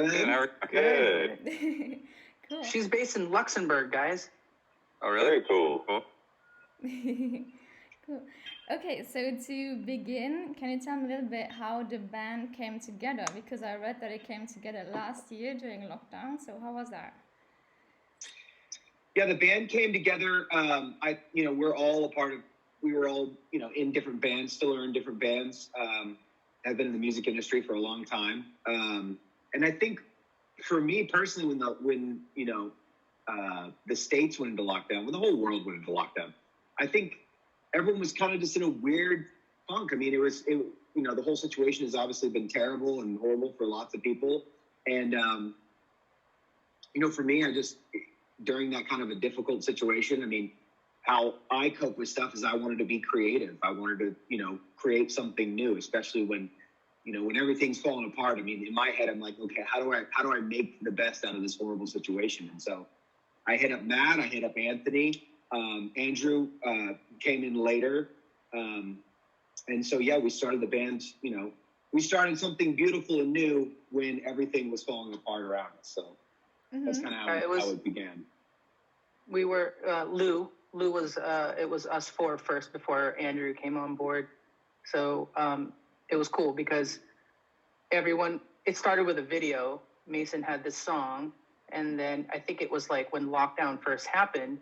Good. How are Good. Cool. She's based in Luxembourg, guys. Oh, really? Very cool. Cool. Okay, so to begin, can you tell me a little bit how the band came together? Because I read that it came together last year during lockdown. So how was that? Yeah, the band came together. We're all a part of. We were all, in different bands. Still are in different bands. Have been in the music industry for a long time. And I think, for me personally, when the States went into lockdown, when the whole world went into lockdown, I think everyone was kind of just in a weird funk. I mean, the whole situation has obviously been terrible and horrible for lots of people. And, for me, during that kind of a difficult situation, I mean, how I cope with stuff is I wanted to be creative. I wanted to, create something new, especially when everything's falling apart. I mean, in my head, I'm like, okay, how do I make the best out of this horrible situation? And so I hit up Matt, I hit up Anthony, Andrew came in later. And so, yeah, we started the band, we started something beautiful and new when everything was falling apart around us. So that's kind of how it began. We were, Lou was, it was us four first before Andrew came on board. So it was cool because it started with a video. Mason had this song. And then I think it was like when lockdown first happened,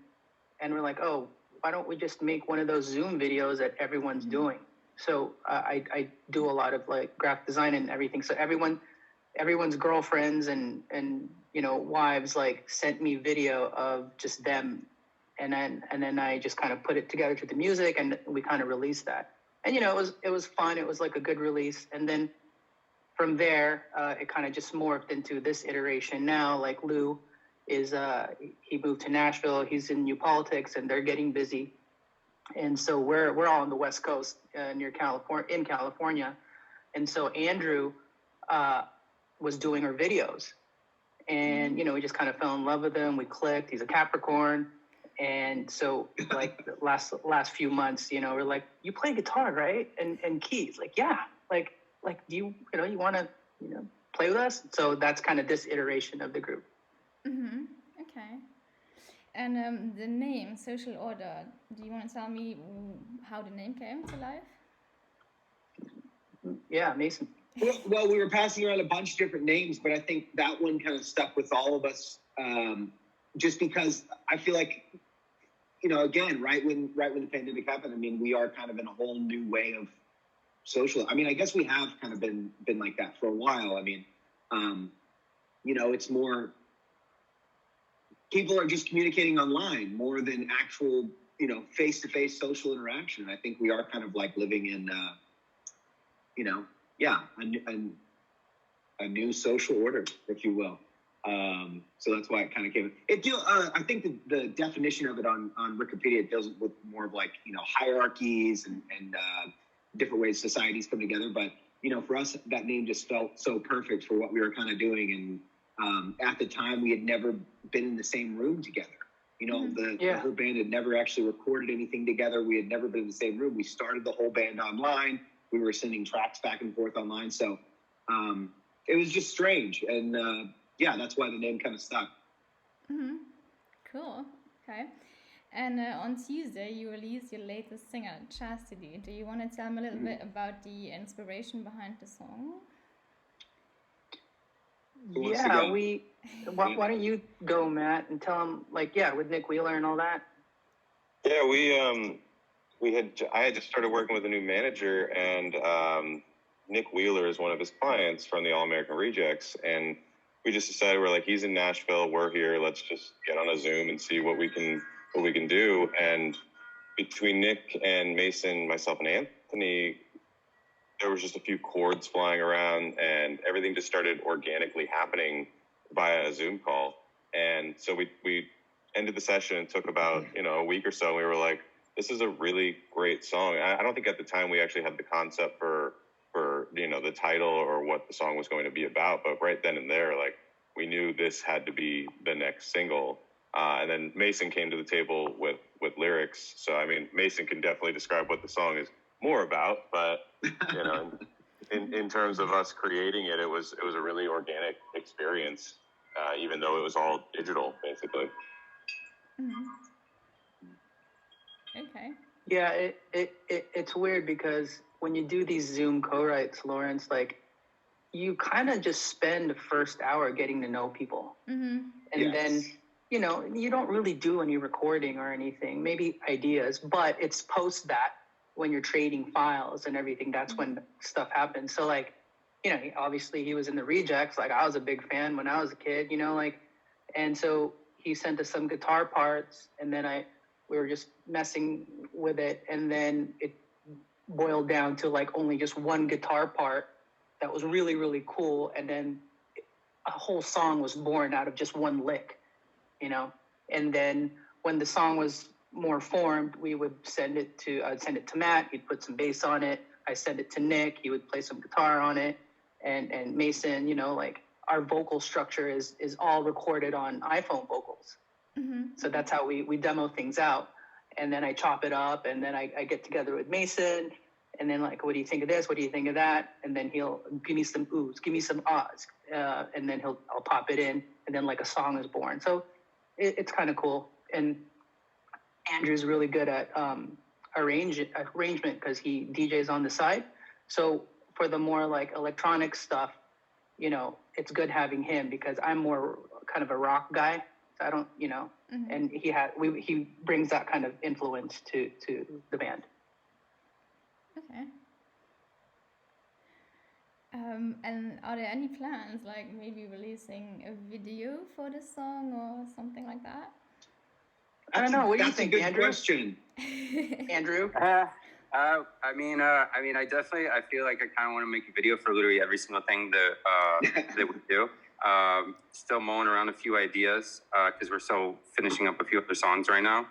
and we're like, oh, why don't we just make one of those Zoom videos that everyone's doing? So I do a lot of like graphic design and everything. So everyone's girlfriends and wives like sent me video of just them. And then I just kind of put it together to the music, and we kind of released that. And, it was fun. It was like a good release. And then from there, it kind of just morphed into this iteration now. Like Lou he moved to Nashville. He's in New Politics, and they're getting busy. And so we're all on the West Coast in California. And so Andrew was doing our videos. And, we just kind of fell in love with him. We clicked. He's a Capricorn. And so, like, the last few months, we're like, you play guitar, right? And keys. Like, yeah. Like, do you want to, play with us? So that's kind of this iteration of the group. Mm-hmm. Okay. And the name, Social Order, do you want to tell me how the name came to life? Yeah, Mason. Well, we were passing around a bunch of different names, but I think that one kind of stuck with all of us, just because I feel like, again, right when the pandemic happened, I mean, we are kind of in a whole new way of social. I mean, I guess we have kind of been like that for a while. I mean, it's more, people are just communicating online more than actual, face-to-face social interaction. And I think we are kind of like living in, a new social order, if you will. So that's why it kind of came. I think the definition of it on Wikipedia deals with more of like, hierarchies and different ways societies come together. But, for us, that name just felt so perfect for what we were kind of doing. And at the time, we had never been in the same room together. The whole band had never actually recorded anything together. We had never been in the same room. We started the whole band online. We were sending tracks back and forth online. So it was just strange. And that's why the name kind of stuck. Mm-hmm. Cool. Okay. And on Tuesday, you released your latest single, Chastity. Do you want to tell me a little bit about the inspiration behind the song? Yeah, why don't you go, Matt, and tell them, with Nick Wheeler and all that? Yeah, I had just started working with a new manager, and Nick Wheeler is one of his clients from the All American Rejects, and we just decided, we're like, he's in Nashville, we're here, let's just get on a Zoom and see what we can do. And between Nick and Mason, myself and Anthony, there was just a few chords flying around, and everything just started organically happening via a Zoom call. And so we ended the session and took about, a week or so. And we were like, this is a really great song. I don't think at the time we actually had the concept for the title or what the song was going to be about, but right then and there, we knew this had to be the next single. And then Mason came to the table with lyrics. So, I mean, Mason can definitely describe what the song is more about, but, in terms of us creating it, it was a really organic experience, even though it was all digital, basically. Okay. Yeah, it's weird because when you do these Zoom co-writes, Lawrence, like you kind of just spend the first hour getting to know people. And then, you know, you don't really do any recording or anything, maybe ideas, but it's post that when you're trading files and everything, that's when stuff happens. So like, you know, obviously he was in the Rejects. Like I was a big fan when I was a kid, you know, like, and so he sent us some guitar parts and then we were just messing with it. And then it boiled down to like only just one guitar part that was really, really cool. And then a whole song was born out of just one lick, you know? And then when the song was more formed, we would I'd send it to Matt, he'd put some bass on it. I send it to Nick, he would play some guitar on it. And Mason, you know, like our vocal structure is all recorded on iPhone vocals. So that's how we demo things out. And then I chop it up and then I get together with Mason and then like, what do you think of this? What do you think of that? And then he'll give me some oohs, give me some ahs. And then I'll pop it in and then like a song is born. So it's kind of cool. And Andrew's really good at arrangement because he DJs on the side. So for the more like electronic stuff, you know, it's good having him because I'm more kind of a rock guy. So I don't, you know, and he brings that kind of influence to the band. Okay. And are there any plans, like maybe releasing a video for this song or something like that? I don't know. What do you think, That's a good Andrew? question. Andrew? I mean, I definitely, I feel like I kind of want to make a video for literally every single thing that that we do. Still mowing around a few ideas because we're still finishing up a few other songs right now,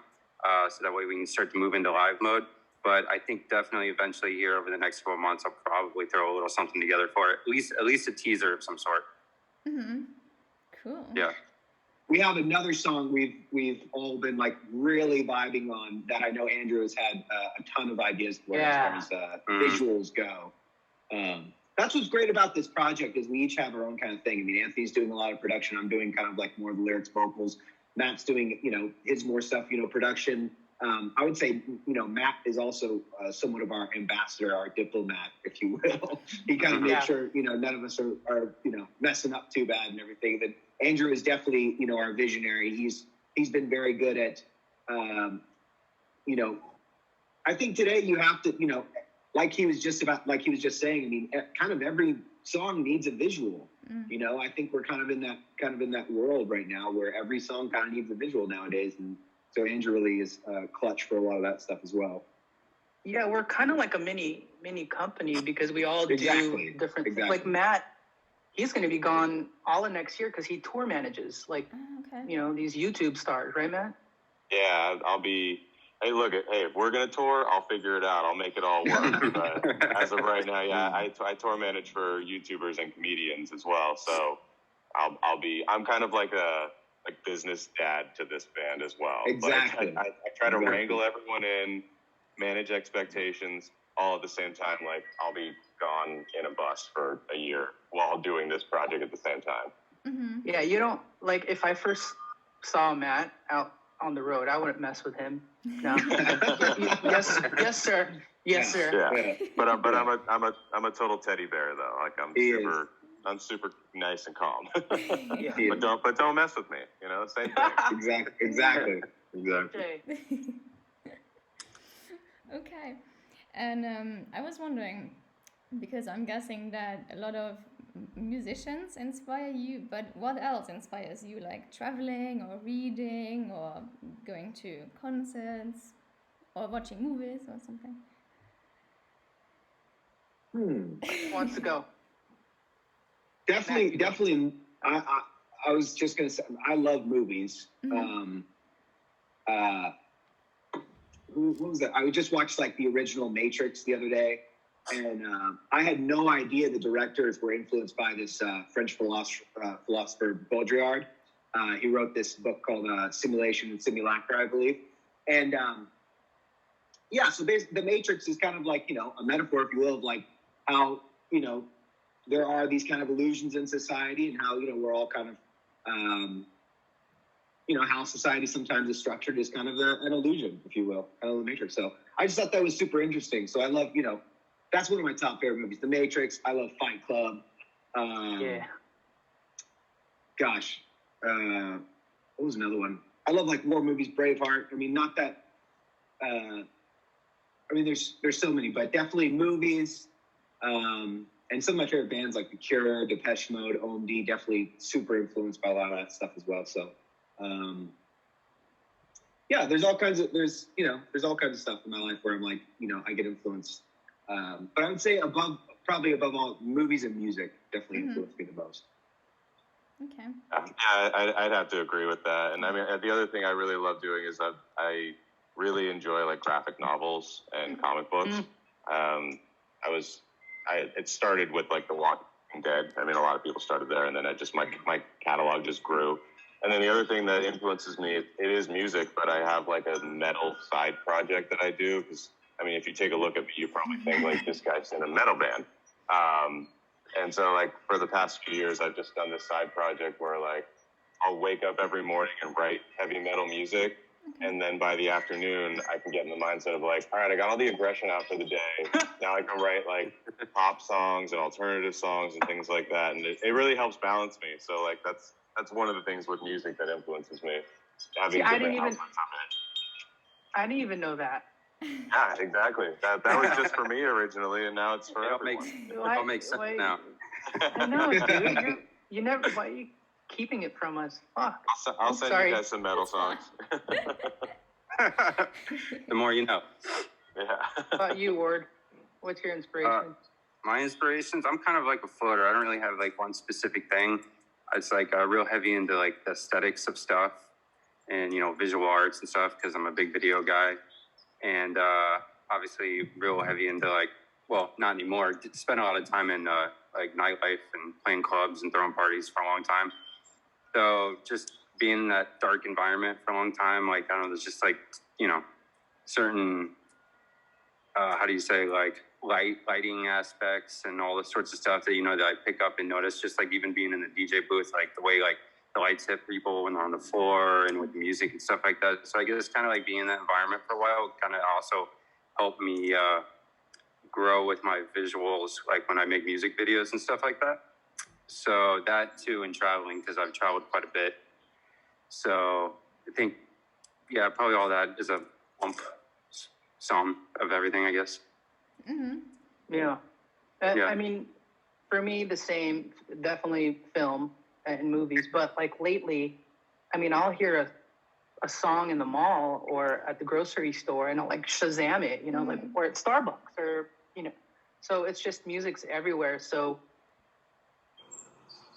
so that way we can start to move into live mode. But I think definitely eventually here over the next 12 months, I'll probably throw a little something together for it. At least a teaser of some sort. Cool. Yeah. We have another song we've all been like really vibing on that I know Andrew has had a ton of ideas for as far as visuals go. That's what's great about this project is we each have our own kind of thing. I mean, Anthony's doing a lot of production. I'm doing kind of like more of the lyrics, vocals. Matt's doing, you know, his more stuff, you know, production. I would say, you know, Matt is also somewhat of our ambassador, our diplomat, if you will. He kind of makes sure, you know, none of us are, you know, messing up too bad and everything. Then Andrew is definitely, you know, our visionary. He's been very good at, you know, I think today you have to, you know, like he was just saying, I mean, kind of every song needs a visual. You know, I think we're kind of in that world right now where every song kind of needs a visual nowadays. And so Andrew really is clutch for a lot of that stuff as well. Yeah, we're kind of like a mini company because we all do different things. Like Matt, he's going to be gone all of next year because he tour manages like, you know, these YouTube stars, right, Matt? Yeah, I'll be. Hey, look, if we're going to tour, I'll figure it out. I'll make it all work. But as of right now, yeah, I tour manage for YouTubers and comedians as well. So I'm kind of like a business dad to this band as well. Exactly. Like, I try to wrangle everyone in, manage expectations, all at the same time. Like I'll be gone in a bus for a year while doing this project at the same time. Yeah, you don't like if I first saw Matt out on the road, I wouldn't mess with him. No. Yes, sir. Yes, sir. Yeah. But I'm a total teddy bear though. Like I'm super nice and calm. But don't mess with me. You know, same thing. Exactly. Okay. And I was wondering, because I'm guessing that a lot of musicians inspire you, but what else inspires you? Like traveling or reading or going to concerts or watching movies or something? Who wants to go? Definitely. I was just gonna say I love movies. What was that? I just watched like the original Matrix the other day, and I had no idea the directors were influenced by this French philosopher Baudrillard. He wrote this book called Simulation and Simulacra, I believe. And so basically, the Matrix is kind of like, you know, a metaphor, if you will, of like how you know, there are these kind of illusions in society, and how, you know, we're all kind of, you know, how society sometimes is structured is kind of an illusion, if you will, kind of the Matrix. So I just thought that was super interesting. So I love, you know, that's one of my top favorite movies, The Matrix. I love Fight Club. Gosh, what was another one? I love like war movies, Braveheart. I mean, not that. I mean, there's so many, but definitely movies. And some of my favorite bands like The Cure, Depeche Mode, OMD, definitely super influenced by a lot of that stuff as well. So, yeah, there's all kinds of stuff in my life where I'm like, you know, I get influenced. But I would say probably above all, movies and music definitely influenced me the most. Okay. Yeah, I'd have to agree with that. And I mean, the other thing I really love doing is I really enjoy like graphic novels and comic books. It started with like The Walking Dead. I mean, a lot of people started there, and then my catalog just grew. And then the other thing that influences me, it is music, but I have like a metal side project that I do. Because I mean, if you take a look at me, you probably think like this guy's in a metal band. And so like for the past few years, I've just done this side project where like I'll wake up every morning and write heavy metal music. And then by the afternoon, I can get in the mindset of like, all right, I got all the aggression out for the day. Now I can write like pop songs and alternative songs and things like that. And it really helps balance me. So like that's one of the things with music that influences me. Having different outlets of it. I didn't even know that. Yeah, exactly. That was just for me originally, and now it's for everyone. It all makes sense now. I know, dude. You never. Why are you keeping it from us? Fuck. I'll send you guys some metal songs. The more you know. Yeah. How about you, Ward? What's your inspiration? My inspirations, I'm kind of like a floater. I don't really have like one specific thing. It's like real heavy into like the aesthetics of stuff and, you know, visual arts and stuff because I'm a big video guy. And obviously real heavy into like, well, not anymore. Spent a lot of time in like nightlife and playing clubs and throwing parties for a long time. So just being in that dark environment for a long time, like, I don't know, there's just like, you know, certain, how do you say, like lighting aspects and all the sorts of stuff that, you know, that I pick up and notice, just like even being in the DJ booth, like the way like the lights hit people when they're on the floor and with the music and stuff like that. So I guess kind of like being in that environment for a while kind of also helped me grow with my visuals, like when I make music videos and stuff like that. So that too, and traveling, because I've traveled quite a bit. So I think, yeah, probably all that is a sum of everything, I guess. Yeah. I mean, for me, the same, definitely film and movies. But like lately, I mean, I'll hear a song in the mall or at the grocery store and I'll like Shazam it, you know, like, or at Starbucks or, you know, so it's just music's everywhere. So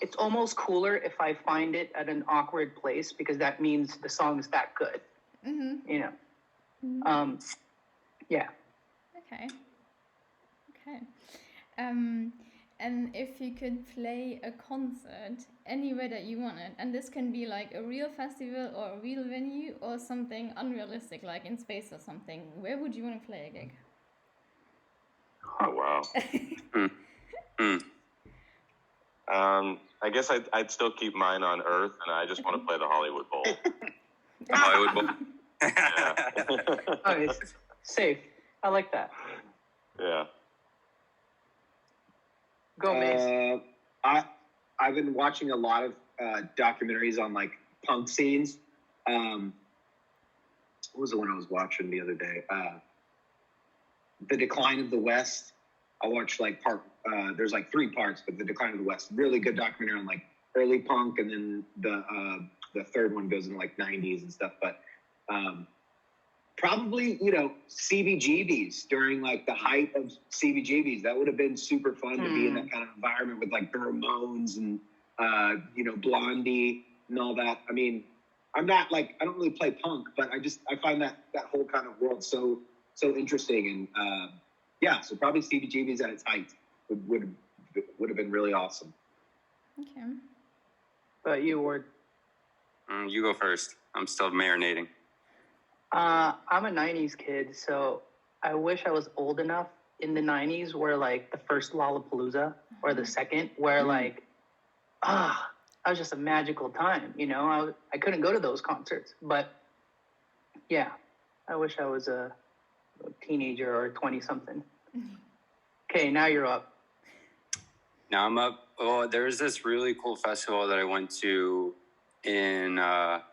it's almost cooler if I find it at an awkward place because that means the song's that good, you know? Yeah. Okay. And if you could play a concert anywhere that you wanted, and this can be like a real festival or a real venue or something unrealistic, like in space or something, where would you want to play a gig? Oh, wow. I guess I'd still keep mine on Earth, and I just want to play the Hollywood Bowl. The Hollywood Bowl. Yeah. Oh, it's safe. I like that. Yeah. Go, Mace. I've been watching a lot of documentaries on like punk scenes. What was the one I was watching the other day? The Decline of the West. I watched like there's like 3 parts, but The Decline of the West, really good documentary on like early punk, and then the third one goes in like 90s and stuff. But probably, you know, CBGBs during like the height of CBGBs. That would have been super fun to be in that kind of environment with like the Ramones and you know, Blondie and all that. I mean, I don't really play punk, but I find that whole kind of world so interesting. And yeah, so probably CBGBs at its height would have been really awesome. Okay. But you, Ward? You go first. I'm still marinating. I'm a 90s kid, so I wish I was old enough in the 90s were like the first Lollapalooza or the second, where like, that was just a magical time, you know? I couldn't go to those concerts, but yeah, I wish I was a teenager or 20-something. Okay, now you're up. Now I'm up. Oh, there's this really cool festival that I went to in, what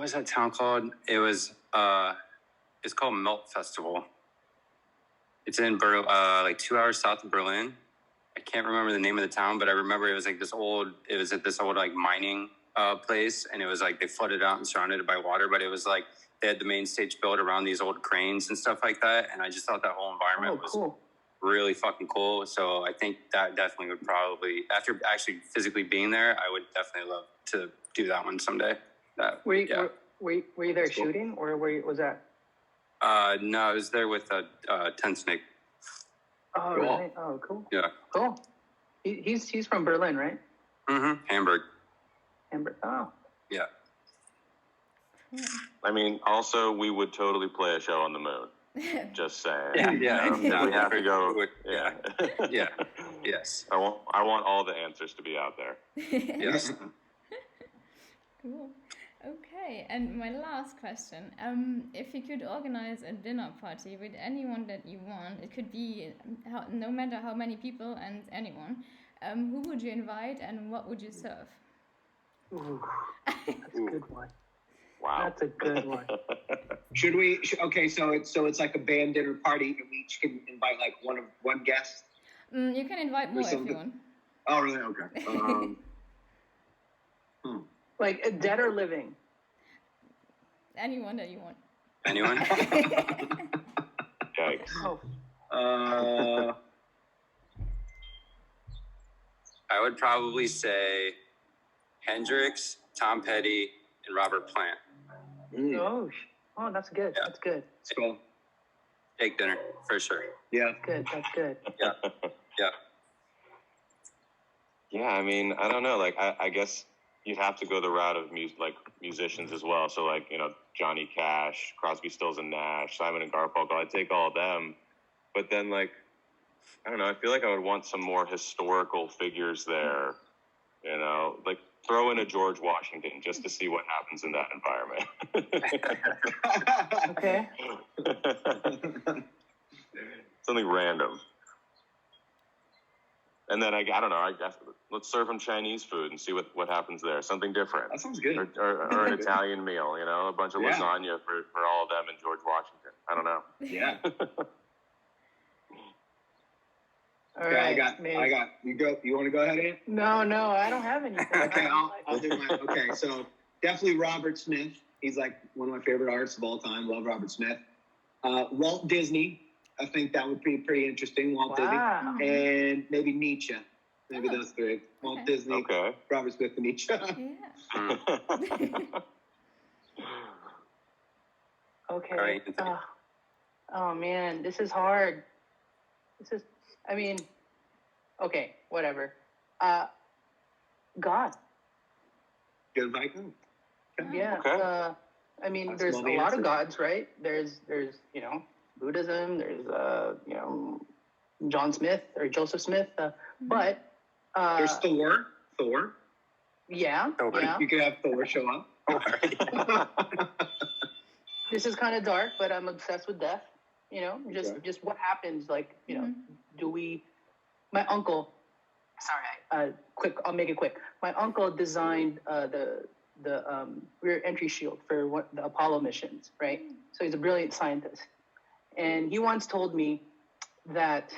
was that town called? It's called Melt Festival. It's in like 2 hours south of Berlin. I can't remember the name of the town, but I remember it was like it was at this old like mining place, and it was like they flooded out and surrounded it by water, but it was like they had the main stage built around these old cranes and stuff like that, and I just thought that whole environment was really fucking cool. So I think that definitely would probably, after actually physically being there, I would definitely love to do that one someday. Were you there shooting, or was that? No, I was there with Tent Snake. Oh, cool. Really? Oh, cool. Yeah. Cool. He's from Berlin, right? Mm-hmm. Hamburg. Oh. Yeah. I mean, also, we would totally play a show on the moon. Just saying. Yeah. We have to go. Yeah. Yeah. Yes. I want all the answers to be out there. Yes. Cool. Okay, and my last question. If you could organize a dinner party with anyone that you want, it could be no matter how many people and anyone, who would you invite and what would you serve? Ooh, that's a good one. Wow. That's a good one. Okay, so it's like a band dinner party, and we each can invite like one guest. You can invite more if you want. Oh, really? Okay. Like dead or living? Anyone that you want. Anyone? Yikes. Oh. I would probably say Hendrix, Tom Petty, and Robert Plant. Oh, that's good. Yeah. That's good. Cool. Steak dinner, for sure. Yeah. That's good. Yeah. Yeah. Yeah, I mean, I don't know. Like, I guess you'd have to go the route of musicians as well. So, like, you know, Johnny Cash, Crosby, Stills and Nash, Simon and Garfunkel. I'd take all of them. But then, like, I don't know. I feel like I would want some more historical figures there. You know, like throw in a George Washington just to see what happens in that environment. Okay. Something random. And then I don't know. I guess let's serve them Chinese food and see what happens there. Something different. That sounds good. Or an Italian meal. You know, a bunch of lasagna for all of them and George Washington. I don't know. Yeah. All Okay, right. I got. You want to go ahead, Ian? No, I don't have anything. Okay, I'll do mine. Okay, so definitely Robert Smith. He's like one of my favorite artists of all time. Love Robert Smith. Walt Disney. I think that would be pretty interesting. Walt Disney. And maybe Nietzsche. Maybe those three. Walt Disney, Robert Smith, and Nietzsche. Yeah. Okay. All right. Oh man, this is hard. Okay, whatever. God. Good night. Yeah. Okay. I mean, That's there's a a lovely lot answer. of gods, right? There's Buddhism. There's John Smith or Joseph Smith. But There's Thor. yeah. You could have Thor show up. This is kind of dark, but I'm obsessed with death. You know, just what happens. Like, you know, do we? My uncle. Sorry. I'll make it quick. My uncle designed the rear entry shield for the Apollo missions, right? So he's a brilliant scientist. And he once told me that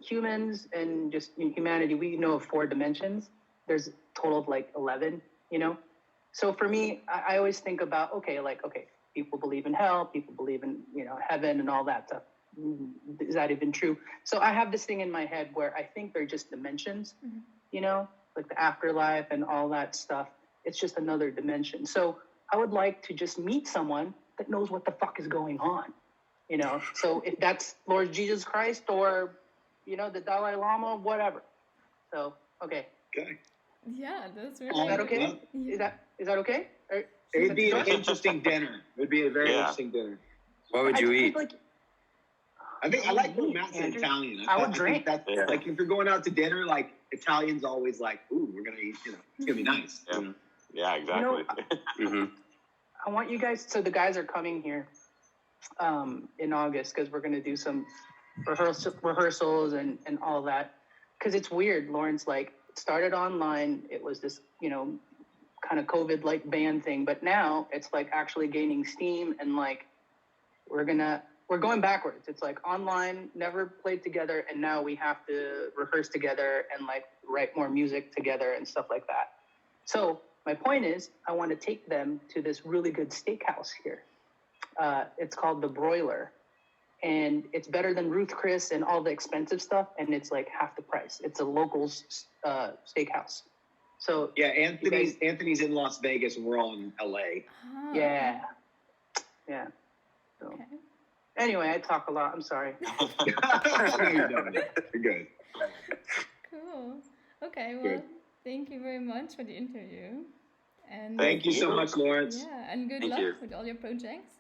humans and just humanity, we know of 4 dimensions. There's a total of like 11, you know? So for me, I always think about, okay, people believe in hell, people believe in, heaven and all that stuff. Is that even true? So I have this thing in my head where I think they're just dimensions, like the afterlife and all that stuff. It's just another dimension. So I would like to just meet someone that knows what the fuck is going on, So if that's Lord Jesus Christ or, the Dalai Lama, whatever. So, okay. Okay. Yeah, that's really Is that okay? Yeah. Is that okay? It would be an interesting dinner. It would be a very interesting dinner. What would you eat? I think I like when Matt said Andrew, Italian. I would think drink. that's like if you're going out to dinner, like Italians always like, ooh, we're gonna eat. It's gonna be nice. Yeah. Yeah, exactly. I want you guys. So the guys are coming here in August because we're gonna do some rehearsals and all that. Because it's weird, Lawrence. Like it started online. It was this kind of COVID-like band thing, but now it's like actually gaining steam and like we're going backwards. It's like online, never played together, and now we have to rehearse together and like write more music together and stuff like that. So my point is, I want to take them to this really good steakhouse here. It's called The Broiler, and it's better than Ruth Chris and all the expensive stuff, and it's like half the price. It's a locals steakhouse. So yeah, Anthony's in Las Vegas, and we're all in LA. Oh, yeah. So. Okay. Anyway, I talk a lot. I'm sorry. You're good. Cool. Okay, well, Good. thank you very much for the interview. And Thank you so much, Lawrence. yeah, and good Thank luck you. with all your projects.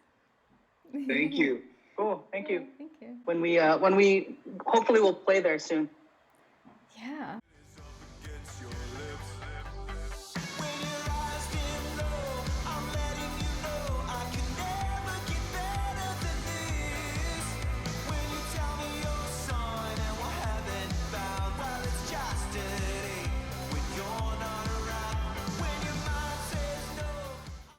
Thank you. Cool. Thank you. Thank you. When we hopefully we'll play there soon.